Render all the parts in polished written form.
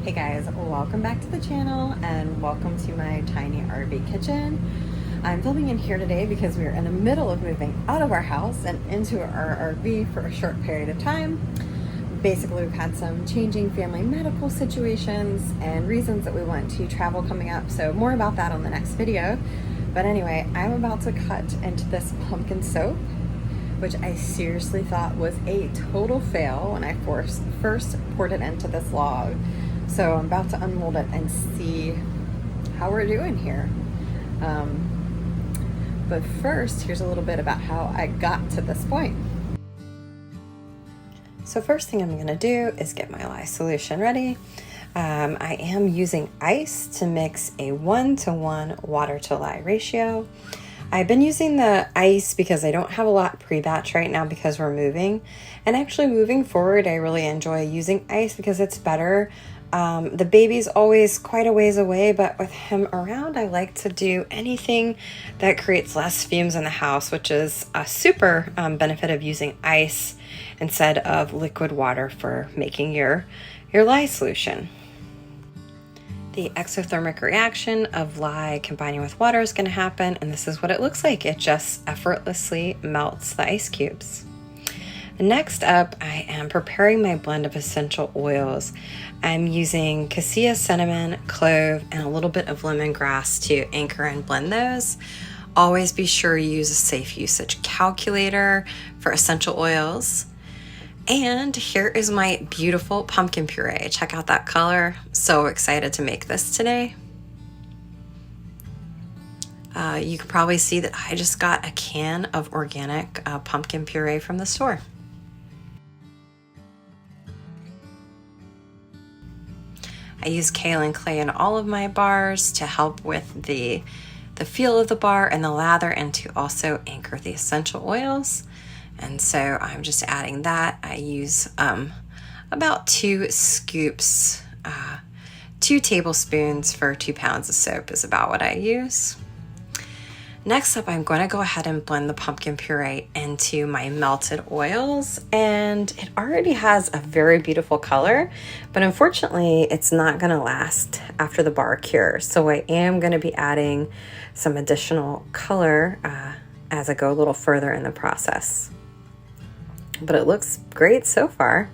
Hey guys, welcome back to the channel and welcome to my tiny RV kitchen. I'm filming in here today because we're in the middle of moving out of our house and into our RV for a short period of time. Basically, we've had some changing family medical situations and reasons that we want to travel coming up, so more about that on the next video. But anyway, I'm about to cut into this pumpkin soap, which I seriously thought was a total fail when I first poured it into this log. So I'm about to unmold it and see how we're doing here. But first, here's a little bit about how I got to this point. So first thing I'm going to do is get my lye solution ready. I am using ice to mix a 1-to-1 water to lye ratio. I've been using the ice because I don't have a lot pre-batch right now because we're moving. And actually moving forward, I really enjoy using ice because it's better. The baby's always quite a ways away, but with him around, I like to do anything that creates less fumes in the house, which is a super benefit of using ice instead of liquid water for making your lye solution. The exothermic reaction of lye combining with water is going to happen, and this is what it looks like. It just effortlessly melts the ice cubes. Next up, I am preparing my blend of essential oils. I'm using cassia, cinnamon, clove, and a little bit of lemongrass to anchor and blend those. Always be sure you use a safe usage calculator for essential oils. And here is my beautiful pumpkin puree. Check out that color. So excited to make this today. You can probably see that I just got a can of organic pumpkin puree from the store. I use kaolin clay in all of my bars to help with the feel of the bar and the lather, and to also anchor the essential oils. And so I'm just adding that. I use about 2 scoops, 2 tablespoons for 2 pounds of soap is about what I use. Next up, I'm going to go ahead and blend the pumpkin puree into my melted oils, and it already has a very beautiful color, but unfortunately it's not going to last after the bar cures. So I am going to be adding some additional color as I go a little further in the process. But it looks great so far.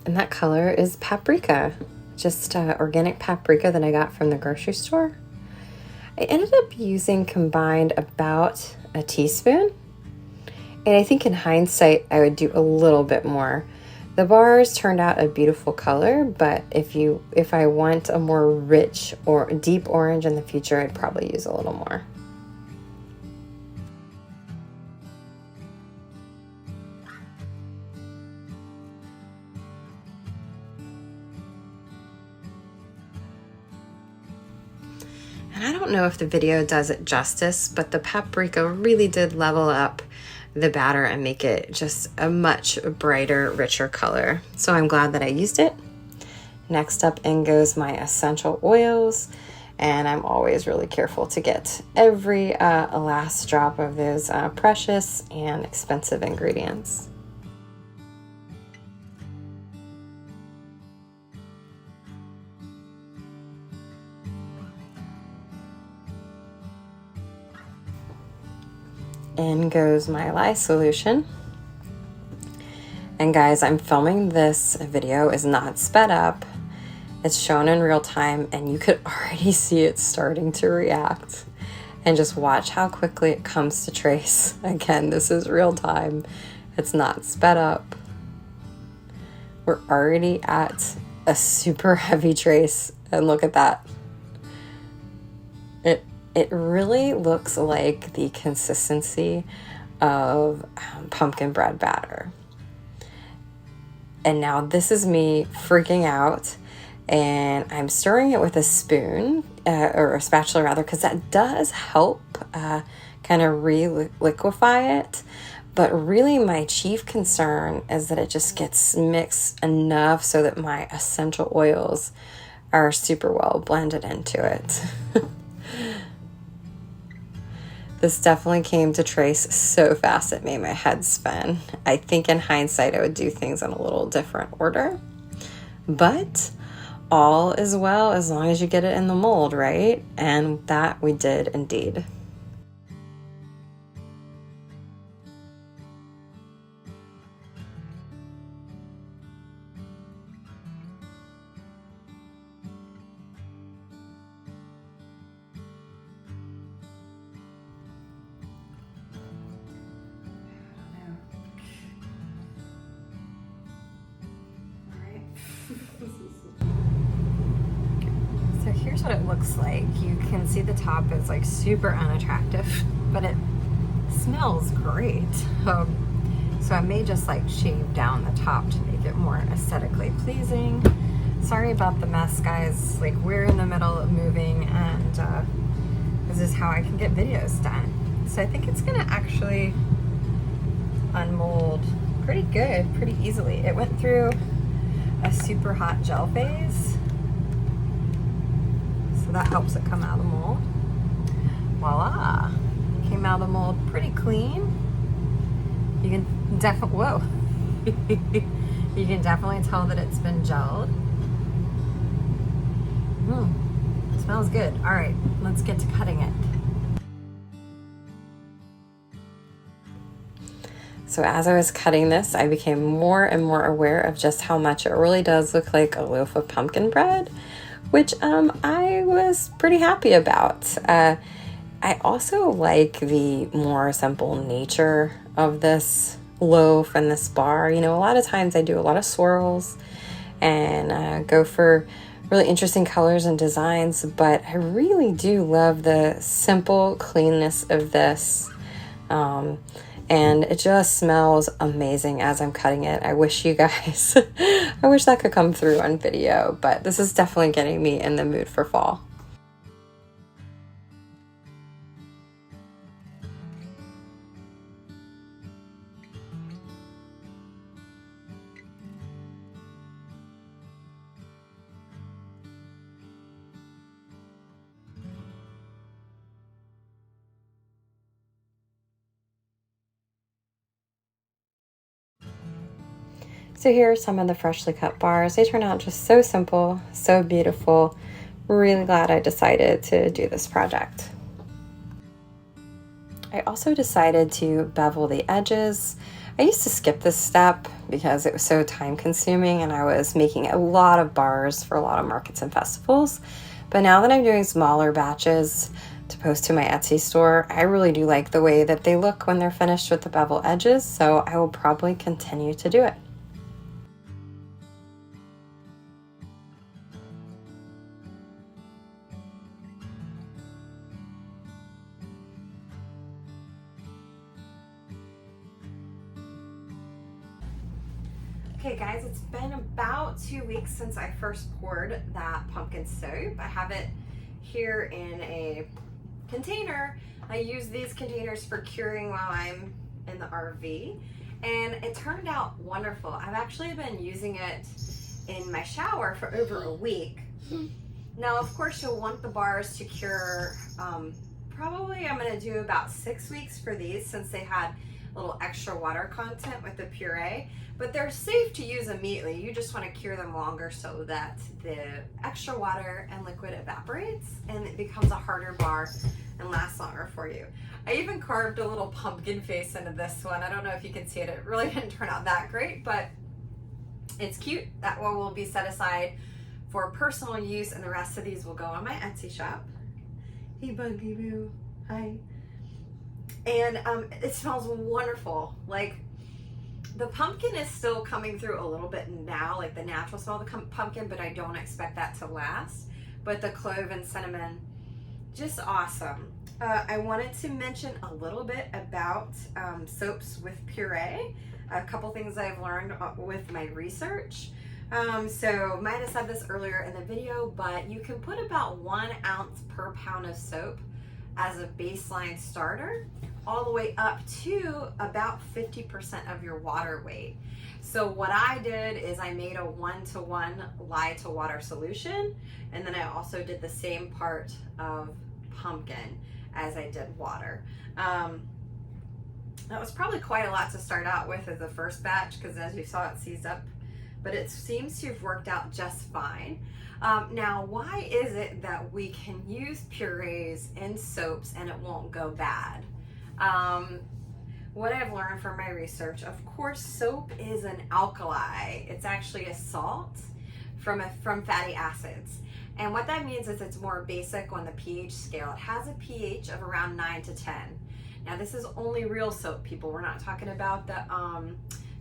And that color is paprika, just organic paprika that I got from the grocery store. I ended up using combined about a teaspoon. And I think in hindsight, I would do a little bit more. The bars turned out a beautiful color, but if I want a more rich or deep orange in the future, I'd probably use a little more. And I don't know if the video does it justice, but the paprika really did level up the batter and make it just a much brighter, richer color. So I'm glad that I used it. Next up in goes my essential oils. And I'm always really careful to get every last drop of those precious and expensive ingredients. In goes my lye solution. And guys, I'm filming this video is not sped up. It's shown in real time, and you could already see it starting to react. And just watch how quickly it comes to trace. Again, this is real time. It's not sped up. We're already at a super heavy trace, and look at that. It really looks like the consistency of pumpkin bread batter. And now this is me freaking out, and I'm stirring it with a spoon, or a spatula rather, because that does help kind of re-liquefy it. But really my chief concern is that it just gets mixed enough so that my essential oils are super well blended into it. This definitely came to trace so fast it made my head spin. I think in hindsight I would do things in a little different order, but all is well as long as you get it in the mold, right? And that we did indeed. So here's what it looks like. You can see the top is like super unattractive, but it smells great. So I may just like shave down the top to make it more aesthetically pleasing. Sorry about the mess, guys. Like, we're in the middle of moving, and this is how I can get videos done. So I think it's gonna actually unmold pretty good, pretty easily. It went through a super hot gel phase, so that helps it come out of the mold. Voila! Came out of the mold pretty clean. You can definitely, whoa. You can definitely tell that it's been gelled. Smells good. All right, let's get to cutting it. So as I was cutting this, I became more and more aware of just how much it really does look like a loaf of pumpkin bread, which I was pretty happy about. I also like the more simple nature of this loaf and this bar. You know, a lot of times I do a lot of swirls and go for really interesting colors and designs, but I really do love the simple cleanness of this. And it just smells amazing as I'm cutting it. I wish you guys, I wish that could come through on video, but this is definitely getting me in the mood for fall. So here are some of the freshly cut bars. They turn out just so simple, so beautiful. Really glad I decided to do this project. I also decided to bevel the edges. I used to skip this step because it was so time consuming and I was making a lot of bars for a lot of markets and festivals. But now that I'm doing smaller batches to post to my Etsy store, I really do like the way that they look when they're finished with the bevel edges, so I will probably continue to do it. Okay guys, it's been about 2 weeks since I first poured that pumpkin soap. I have it here in a container. I use these containers for curing while I'm in the RV, and it turned out wonderful. I've actually been using it in my shower for over a week. Now, of course, you'll want the bars to cure, probably I'm gonna do about 6 weeks for these since they had a little extra water content with the puree. But they're safe to use immediately. You just want to cure them longer so that the extra water and liquid evaporates and it becomes a harder bar and lasts longer for you. I even carved a little pumpkin face into this one. I don't know if you can see it. It really didn't turn out that great, but it's cute. That one will be set aside for personal use, and the rest of these will go on my Etsy shop. Hey, Buggy Boo. Hi. And it smells wonderful. Like, the pumpkin is still coming through a little bit now, like the natural smell of the pumpkin, but I don't expect that to last. But the clove and cinnamon, just awesome. I wanted to mention a little bit about soaps with puree. A couple things I've learned with my research. So might have said this earlier in the video, but you can put about 1 ounce per pound of soap as a baseline starter, all the way up to about 50% of your water weight. So what I did is I made a 1-to-1 lye to water solution, and then I also did the same part of pumpkin. as I did water. That was probably quite a lot to start out with as the first batch, because as you saw, it seized up, but it seems to have worked out just fine. Now, why is it that we can use purees in soaps and it won't go bad? What I've learned from my research, of course, soap is an alkali. It's actually a salt from fatty acids. And what that means is it's more basic on the pH scale. It has a pH of around 9 to 10. Now, this is only real soap, people. We're not talking about the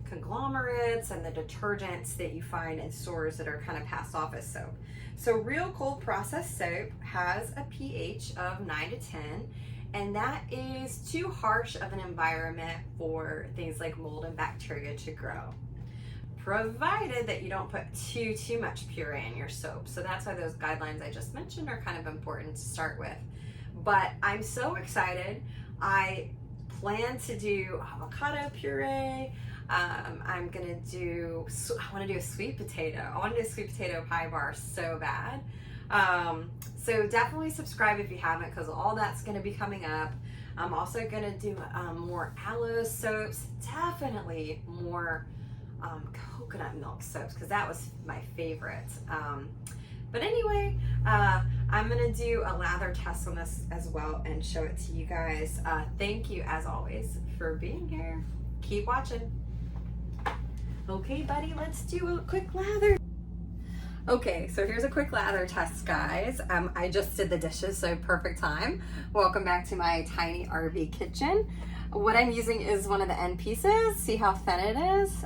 conglomerates and the detergents that you find in stores that are kind of passed off as soap. So real cold processed soap has a pH of 9 to 10, and that is too harsh of an environment for things like mold and bacteria to grow, provided that you don't put too much puree in your soap. So that's why those guidelines I just mentioned are kind of important to start with. But I'm so excited. I plan to do avocado puree. I want to do a sweet potato. I want to do a sweet potato pie bar so bad. So definitely subscribe if you haven't, because all that's going to be coming up. I'm also going to do more aloe soaps, definitely more coconut milk soaps, because that was my favorite. But anyway, I'm gonna do a lather test on this as well and show it to you guys. Thank you as always for being here. Keep watching. Okay, buddy, let's do a quick lather. Okay, so here's a quick lather test, guys. I just did the dishes, so perfect time. Welcome back to my tiny RV kitchen. What I'm using is one of the end pieces. See how thin it is?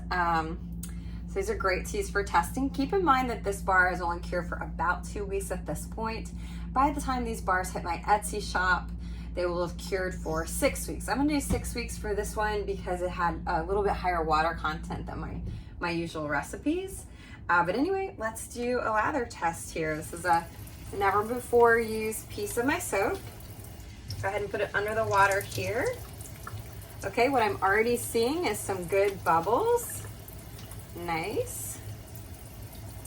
So these are great to use for testing. Keep in mind that this bar is only cured for about 2 weeks at this point. By the time these bars hit my Etsy shop, they will have cured for 6 weeks. I'm gonna do 6 weeks for this one because it had a little bit higher water content than my usual recipes. But anyway, let's do a lather test here. This is a never before used piece of my soap. Go ahead and put it under the water here. Okay, what I'm already seeing is some good bubbles. Nice.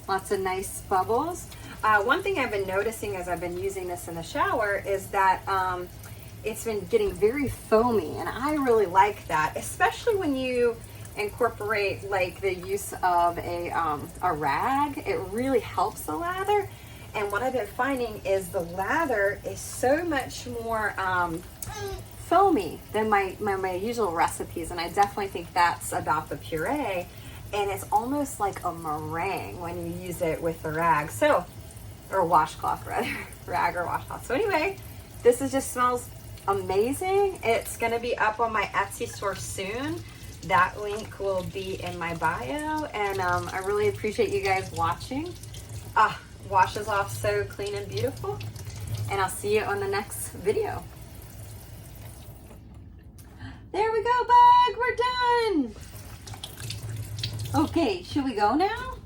Lots of nice bubbles. One thing I've been noticing as I've been using this in the shower is that it's been getting very foamy, and I really like that, especially when you incorporate like the use of a rag. It really helps the lather. And what I've been finding is the lather is so much more foamy than my usual recipes, and I definitely think that's about the puree. And it's almost like a meringue when you use it with the rag. So, or washcloth rather, rag or washcloth. So anyway, this just smells amazing. It's gonna be up on my Etsy store soon. That link will be in my bio. And I really appreciate you guys watching. Washes off so clean and beautiful. And I'll see you on the next video. There we go, bug, we're done. Okay, should we go now?